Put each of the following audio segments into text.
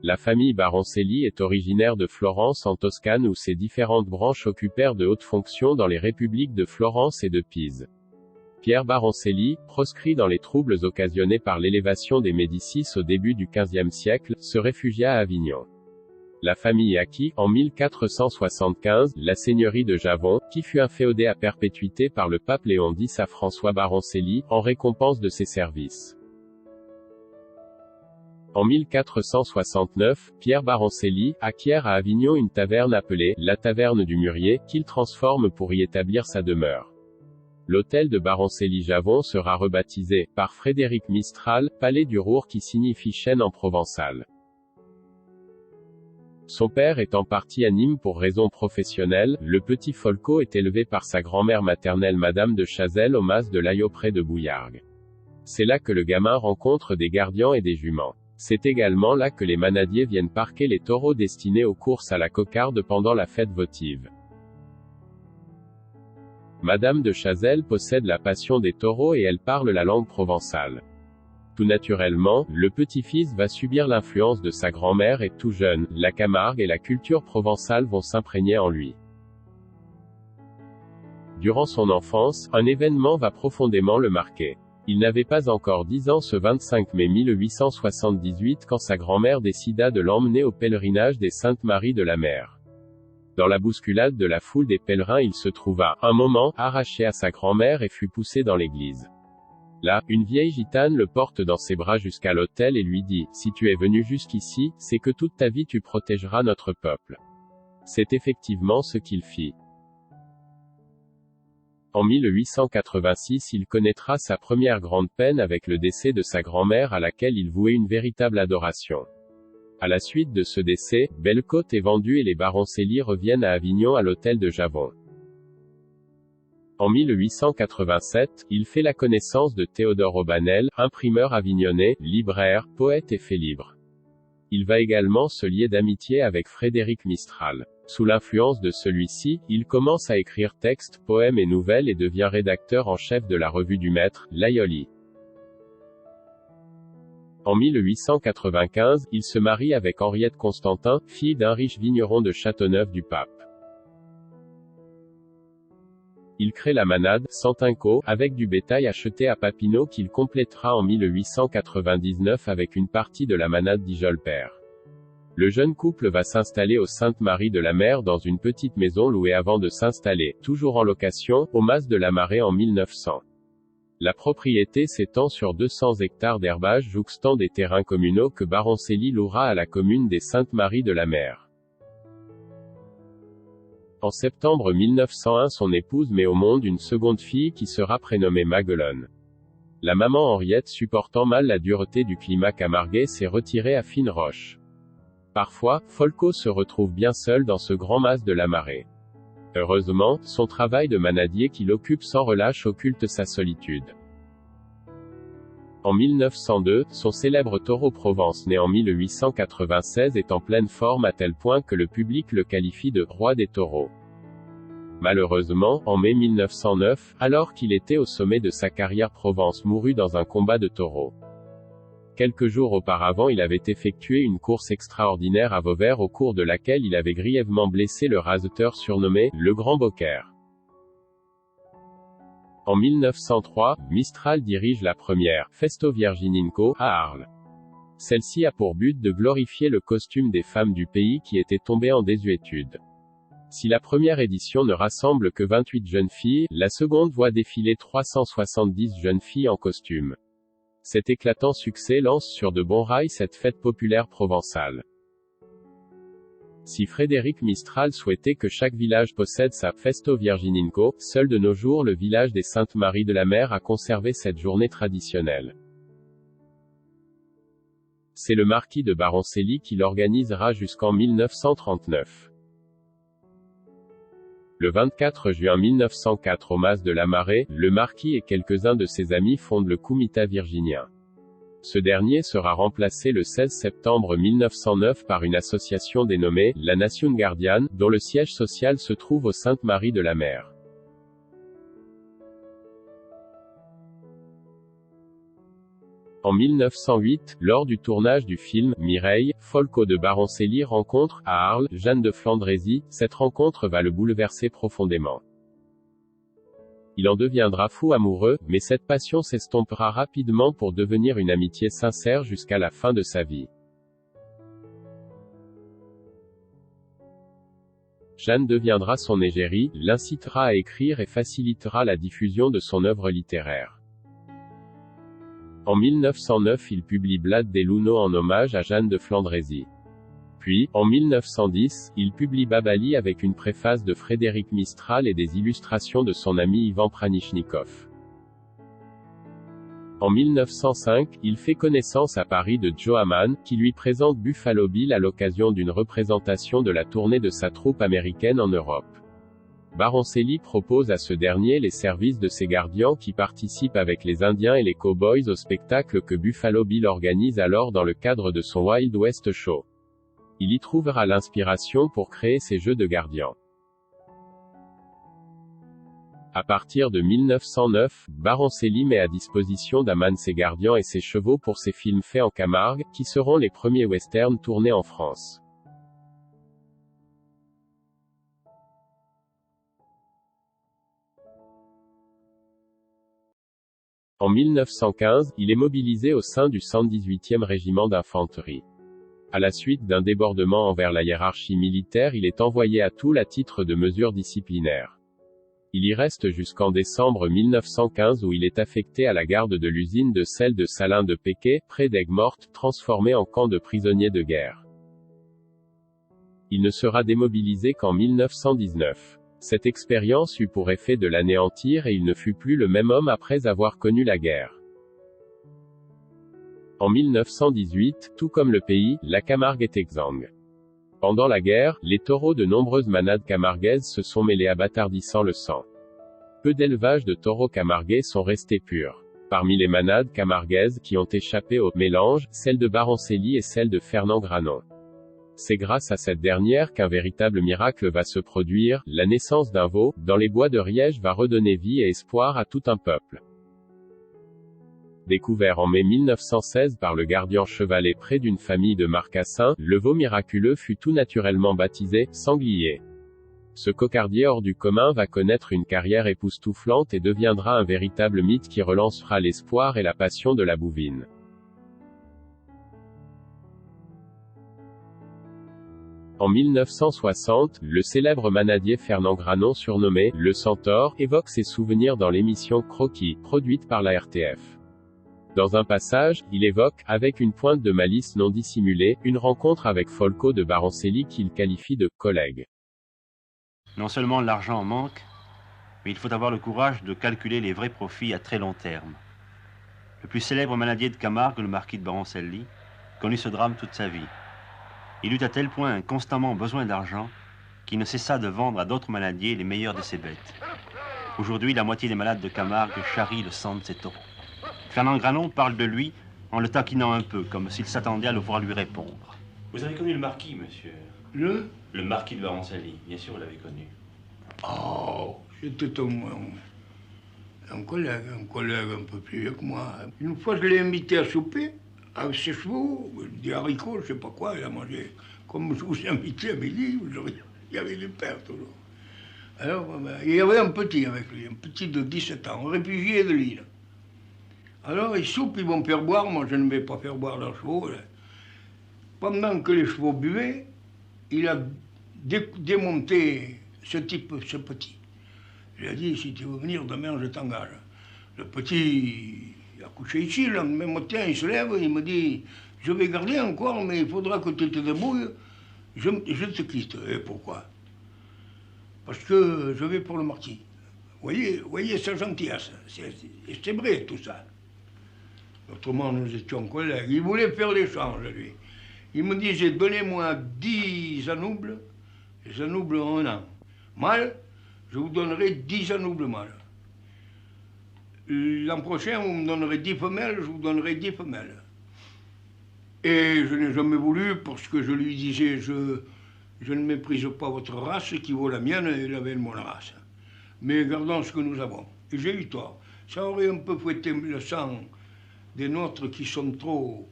La famille Baroncelli est originaire de Florence en Toscane où ses différentes branches occupèrent de hautes fonctions dans les républiques de Florence et de Pise. Pierre Baroncelli, proscrit dans les troubles occasionnés par l'élévation des Médicis au début du XVe siècle, se réfugia à Avignon. La famille acquit, en 1475, la seigneurie de Javon, qui fut inféodée à perpétuité par le pape Léon X à François Baroncelli, en récompense de ses services. En 1469, Pierre Baroncelli acquiert à Avignon une taverne appelée « la Taverne du Mûrier », qu'il transforme pour y établir sa demeure. L'hôtel de Baroncelli-Javon sera rebaptisé, par Frédéric Mistral, Palais du Roure qui signifie chêne en provençal. Son père étant parti à Nîmes pour raisons professionnelles, le petit Folco est élevé par sa grand-mère maternelle Madame de Chazelles au mas de l'Aillot près de Bouillargues. C'est là que le gamin rencontre des gardians et des juments. C'est également là que les manadiers viennent parquer les taureaux destinés aux courses à la cocarde pendant la fête votive. Madame de Chazelles possède la passion des taureaux et elle parle la langue provençale. Tout naturellement, le petit-fils va subir l'influence de sa grand-mère et tout jeune, la Camargue et la culture provençale vont s'imprégner en lui. Durant son enfance, un événement va profondément le marquer. Il n'avait pas encore 10 ans ce 25 mai 1878 quand sa grand-mère décida de l'emmener au pèlerinage des Saintes Maries de la Mer. Dans la bousculade de la foule des pèlerins il se trouva, un moment, arraché à sa grand-mère et fut poussé dans l'église. Là, une vieille gitane le porte dans ses bras jusqu'à l'autel et lui dit « Si tu es venu jusqu'ici, c'est que toute ta vie tu protégeras notre peuple. » C'est effectivement ce qu'il fit. En 1886 il connaîtra sa première grande peine avec le décès de sa grand-mère à laquelle il vouait une véritable adoration. À la suite de ce décès, Bellecote est vendue et les Baroncelli reviennent à Avignon à l'hôtel de Javon. En 1887, il fait la connaissance de Théodore Aubanel, imprimeur avignonnais, libraire, poète et fait libre. Il va également se lier d'amitié avec Frédéric Mistral. Sous l'influence de celui-ci, il commence à écrire textes, poèmes et nouvelles et devient rédacteur en chef de la revue du maître, l'Aïoli. En 1895, il se marie avec Henriette Constantin, fille d'un riche vigneron de Châteauneuf-du-Pape. Il crée la manade, Santinco, avec du bétail acheté à Papineau qu'il complétera en 1899 avec une partie de la manade d'Ijolpère. Le jeune couple va s'installer aux Saintes-Maries de la Mer dans une petite maison louée avant de s'installer, toujours en location, au mas de la Marée en 1900. La propriété s'étend sur 200 hectares d'herbage jouxtant des terrains communaux que Baroncelli louera à la commune des Saintes-Maries de la Mer. En septembre 1901 son épouse met au monde une seconde fille qui sera prénommée Maguelone. La maman Henriette supportant mal la dureté du climat camarguais s'est retirée à Fine Roche. Parfois, Folco se retrouve bien seul dans ce grand mas de la Marée. Heureusement, son travail de manadier qui l'occupe sans relâche occulte sa solitude. En 1902, son célèbre taureau Provence né en 1896 est en pleine forme à tel point que le public le qualifie de « roi des taureaux ». Malheureusement, en mai 1909, alors qu'il était au sommet de sa carrière Provence mourut dans un combat de taureaux. Quelques jours auparavant il avait effectué une course extraordinaire à Vauvert au cours de laquelle il avait grièvement blessé le raseteur surnommé « le Grand Beaucaire ». En 1903, Mistral dirige la première « Festo Virgininco » à Arles. Celle-ci a pour but de glorifier le costume des femmes du pays qui étaient tombées en désuétude. Si la première édition ne rassemble que 28 jeunes filles, la seconde voit défiler 370 jeunes filles en costume. Cet éclatant succès lance sur de bons rails cette fête populaire provençale. Si Frédéric Mistral souhaitait que chaque village possède sa Festo Virgininco, seul de nos jours le village des Saintes-Maries de la Mer a conservé cette journée traditionnelle. C'est le marquis de Baroncelli qui l'organisera jusqu'en 1939. Le 24 juin 1904 au mas de la Marée, le marquis et quelques-uns de ses amis fondent le Comitat virginien. Ce dernier sera remplacé le 16 septembre 1909 par une association dénommée « La Nation Guardiane », dont le siège social se trouve aux Saintes-Maries de la Mer. En 1908, lors du tournage du film « Mireille », Folco de Baroncelli rencontre, à Arles, Jeanne de Flandrésie. Cette rencontre va le bouleverser profondément. Il en deviendra fou amoureux, mais cette passion s'estompera rapidement pour devenir une amitié sincère jusqu'à la fin de sa vie. Jeanne deviendra son égérie, l'incitera à écrire et facilitera la diffusion de son œuvre littéraire. En 1909 il publie Blade des Luneaux en hommage à Jeanne de Flandrésie. Puis, en 1910, il publie Babali avec une préface de Frédéric Mistral et des illustrations de son ami Ivan Pranichnikov. En 1905, il fait connaissance à Paris de Joe Hamman, qui lui présente Buffalo Bill à l'occasion d'une représentation de la tournée de sa troupe américaine en Europe. Baroncelli propose à ce dernier les services de ses gardiens qui participent avec les Indiens et les Cowboys au spectacle que Buffalo Bill organise alors dans le cadre de son Wild West Show. Il y trouvera l'inspiration pour créer ses jeux de gardiens. À partir de 1909, Baroncelli met à disposition d'Hamman ses gardiens et ses chevaux pour ses films faits en Camargue, qui seront les premiers westerns tournés en France. En 1915, il est mobilisé au sein du 118e régiment d'infanterie. À la suite d'un débordement envers la hiérarchie militaire, il est envoyé à Toul à titre de mesure disciplinaire. Il y reste jusqu'en décembre 1915 où il est affecté à la garde de l'usine de sel de Salins de Péquet, près d'Aigues-Mortes, transformée en camp de prisonniers de guerre. Il ne sera démobilisé qu'en 1919. Cette expérience eut pour effet de l'anéantir et il ne fut plus le même homme après avoir connu la guerre. En 1918, tout comme le pays, la Camargue est exsangue. Pendant la guerre, les taureaux de nombreuses manades camarguaises se sont mêlés abâtardissant le sang. Peu d'élevages de taureaux camarguais sont restés purs. Parmi les manades camarguaises qui ont échappé au mélange, celle de Baroncelli et celle de Fernand Granon. C'est grâce à cette dernière qu'un véritable miracle va se produire, la naissance d'un veau, dans les bois de Riège va redonner vie et espoir à tout un peuple. Découvert en mai 1916 par le gardien chevalet près d'une famille de Marcassins, le veau miraculeux fut tout naturellement baptisé « Sanglier ». Ce cocardier hors du commun va connaître une carrière époustouflante et deviendra un véritable mythe qui relancera l'espoir et la passion de la bouvine. En 1960, le célèbre manadier Fernand Granon surnommé « Le Centaure » évoque ses souvenirs dans l'émission Croquis, produite par la RTF. Dans un passage, il évoque, avec une pointe de malice non dissimulée, une rencontre avec Folco de Baroncelli qu'il qualifie de « collègue ». Non seulement l'argent manque, mais il faut avoir le courage de calculer les vrais profits à très long terme. Le plus célèbre manadier de Camargue, le marquis de Baroncelli, connut ce drame toute sa vie. Il eut à tel point constamment besoin d'argent qu'il ne cessa de vendre à d'autres manadiers les meilleurs de ses bêtes. Aujourd'hui, la moitié des malades de Camargue charrient le sang de ses taureaux. Fernand Granon parle de lui en le taquinant un peu, comme s'il s'attendait à le voir lui répondre. Vous avez connu le marquis, monsieur? Le marquis de Baroncelli, bien sûr, vous l'avez connu. Oh, c'était un collègue un peu plus vieux que moi. Une fois, je l'ai invité à souper avec ses chevaux, des haricots, je sais pas quoi, il a mangé. Comme je vous ai invité à midi, il y avait des pères toujours. Alors, il y avait un petit avec lui, un petit de 17 ans, un réfugié de l'île. Alors, ils soupent, ils vont me faire boire, moi je ne vais pas faire boire leurs chevaux. Là. Pendant que les chevaux buvaient, il a démonté ce petit. Il a dit, si tu veux venir demain, je t'engage. Le petit, il a couché ici, le lendemain matin, il se lève, il me dit, je vais garder encore, mais il faudra que tu te débrouilles, je te quitte. Et pourquoi? Parce que je vais pour le marquis. Voyez sa gentillesse, c'est vrai tout ça. Autrement, nous étions collègues. Il voulait faire l'échange, lui. Il me disait, donnez-moi 10 anoubles, les anoubles ont 1 an. Mâles, je vous donnerai 10 anoubles mâles. L'an prochain, vous me donnerez 10 femelles, je vous donnerai 10 femelles. Et je n'ai jamais voulu, parce que je lui disais, je ne méprise pas votre race qui vaut la mienne, et il avait mon race. Mais gardons ce que nous avons. Et j'ai eu tort. Ça aurait un peu fouetté le sang des nôtres qui sont trop...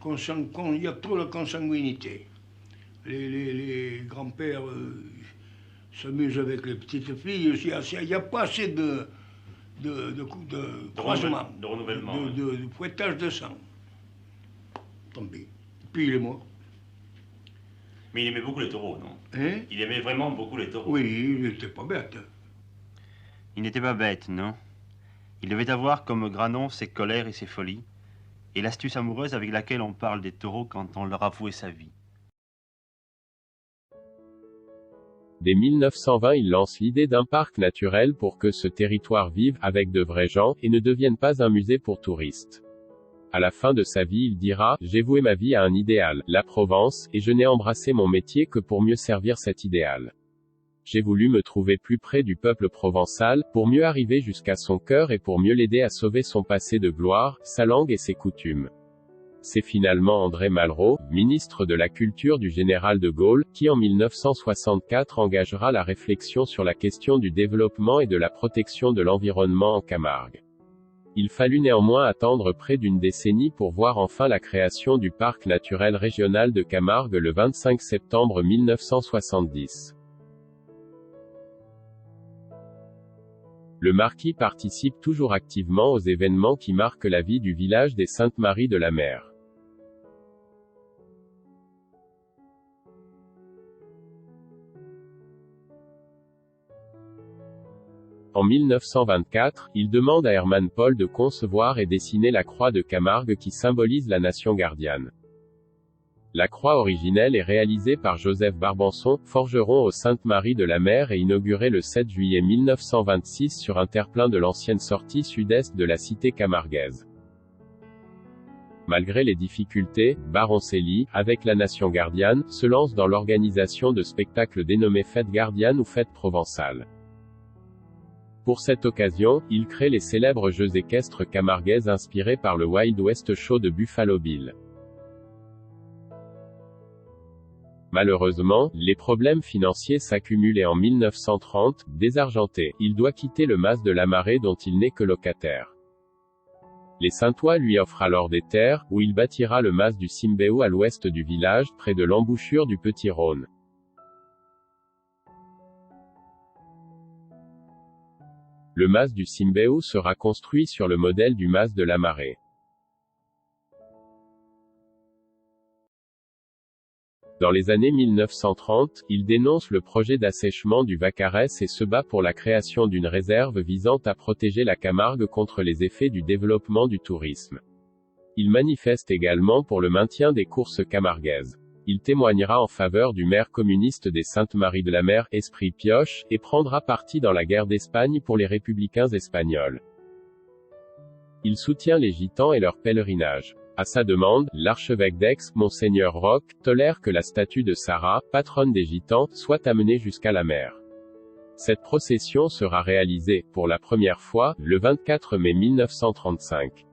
Il y a trop de consanguinité. Les grands-pères s'amusent avec les petites filles. Il n'y a pas assez de croisement, de renouvellement. de fouettage de sang. Tant pis. Puis il est mort. Mais il aimait beaucoup les taureaux, non? Hein? Il aimait vraiment beaucoup les taureaux. Oui, il n'était pas bête. Il n'était pas bête, non. Il devait avoir comme Granon ses colères et ses folies, et l'astuce amoureuse avec laquelle on parle des taureaux quand on leur avouait sa vie. Dès 1920, il lance l'idée d'un parc naturel pour que ce territoire vive avec de vrais gens et ne devienne pas un musée pour touristes. À la fin de sa vie, il dira « J'ai voué ma vie à un idéal, la Provence, et je n'ai embrassé mon métier que pour mieux servir cet idéal. J'ai voulu me trouver plus près du peuple provençal, pour mieux arriver jusqu'à son cœur et pour mieux l'aider à sauver son passé de gloire, sa langue et ses coutumes. » C'est finalement André Malraux, ministre de la Culture du général de Gaulle, qui en 1964 engagera la réflexion sur la question du développement et de la protection de l'environnement en Camargue. Il fallut néanmoins attendre près d'une décennie pour voir enfin la création du parc naturel régional de Camargue le 25 septembre 1970. Le marquis participe toujours activement aux événements qui marquent la vie du village des Saintes-Maries de la Mer. En 1924, il demande à Hermann Paul de concevoir et dessiner la croix de Camargue qui symbolise la nation gardiane. La croix originelle est réalisée par Joseph Barbançon, forgeron aux Saintes-Maries de la Mer et inaugurée le 7 juillet 1926 sur un terre-plein de l'ancienne sortie sud-est de la cité camarguaise. Malgré les difficultés, Baroncelli, avec la nation gardiane, se lance dans l'organisation de spectacles dénommés Fêtes gardianes ou Fêtes provençales. Pour cette occasion, il crée les célèbres jeux équestres camarguaises inspirés par le Wild West Show de Buffalo Bill. Malheureusement, les problèmes financiers s'accumulent et en 1930, désargenté, il doit quitter le mas de la Marée dont il n'est que locataire. Les Saintois lui offrent alors des terres, où il bâtira le mas du Simbéo à l'ouest du village, près de l'embouchure du Petit Rhône. Le mas du Simbéo sera construit sur le modèle du mas de la Marée. Dans les années 1930, il dénonce le projet d'assèchement du Vacarès et se bat pour la création d'une réserve visant à protéger la Camargue contre les effets du développement du tourisme. Il manifeste également pour le maintien des courses camarguaises. Il témoignera en faveur du maire communiste des Saintes-Maries de la Mer, Esprit Pioche, et prendra parti dans la guerre d'Espagne pour les républicains espagnols. Il soutient les gitans et leur pèlerinage. À sa demande, l'archevêque d'Aix, Monseigneur Roch, tolère que la statue de Sarah, patronne des gitans, soit amenée jusqu'à la mer. Cette procession sera réalisée, pour la première fois, le 24 mai 1935.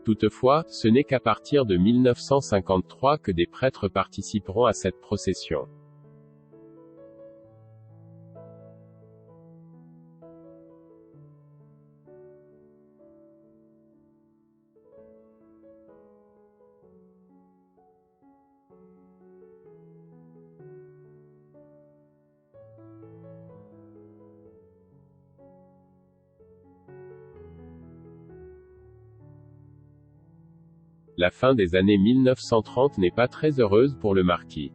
Toutefois, ce n'est qu'à partir de 1953 que des prêtres participeront à cette procession. La fin des années 1930 n'est pas très heureuse pour le marquis.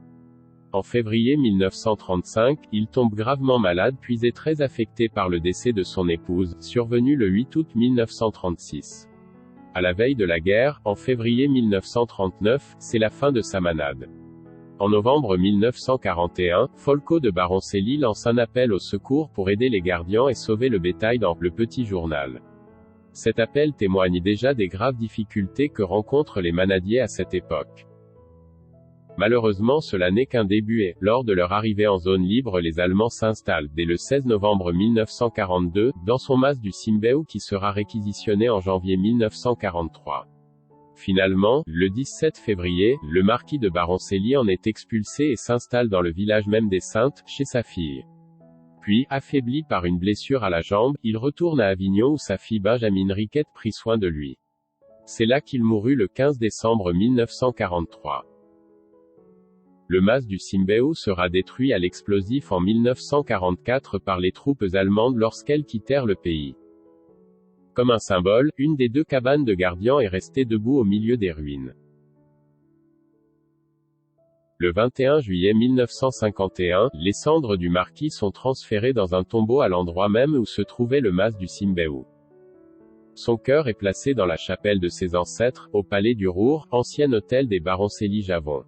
En février 1935, il tombe gravement malade puis est très affecté par le décès de son épouse, survenu le 8 août 1936. À la veille de la guerre, en février 1939, c'est la fin de sa manade. En novembre 1941, Folco de Baroncelli lance un appel au secours pour aider les gardiens et sauver le bétail dans Le Petit Journal. Cet appel témoigne déjà des graves difficultés que rencontrent les manadiers à cette époque. Malheureusement, cela n'est qu'un début et, lors de leur arrivée en zone libre, les Allemands s'installent, dès le 16 novembre 1942, dans son mas du Simbéo qui sera réquisitionné en janvier 1943. Finalement, le 17 février, le marquis de Baroncelli en est expulsé et s'installe dans le village même des Saintes, chez sa fille. Puis, affaibli par une blessure à la jambe, il retourne à Avignon où sa fille Benjamine Riquette prit soin de lui. C'est là qu'il mourut le 15 décembre 1943. Le mas du Simbeu sera détruit à l'explosif en 1944 par les troupes allemandes lorsqu'elles quittèrent le pays. Comme un symbole, une des 2 cabanes de gardiens est restée debout au milieu des ruines. Le 21 juillet 1951, les cendres du marquis sont transférées dans un tombeau à l'endroit même où se trouvait le mas du Simbeu. Son cœur est placé dans la chapelle de ses ancêtres, au palais du Roure, ancien hôtel des Baroncelli-Javon.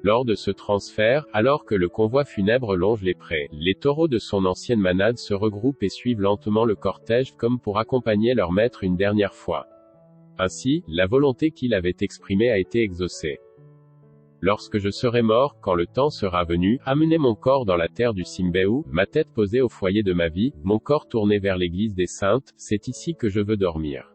Lors de ce transfert, alors que le convoi funèbre longe les prés, les taureaux de son ancienne manade se regroupent et suivent lentement le cortège comme pour accompagner leur maître une dernière fois. Ainsi, la volonté qu'il avait exprimée a été exaucée. Lorsque je serai mort, quand le temps sera venu, amenez mon corps dans la terre du Simbeu, ma tête posée au foyer de ma vie, mon corps tourné vers l'église des saintes, c'est ici que je veux dormir.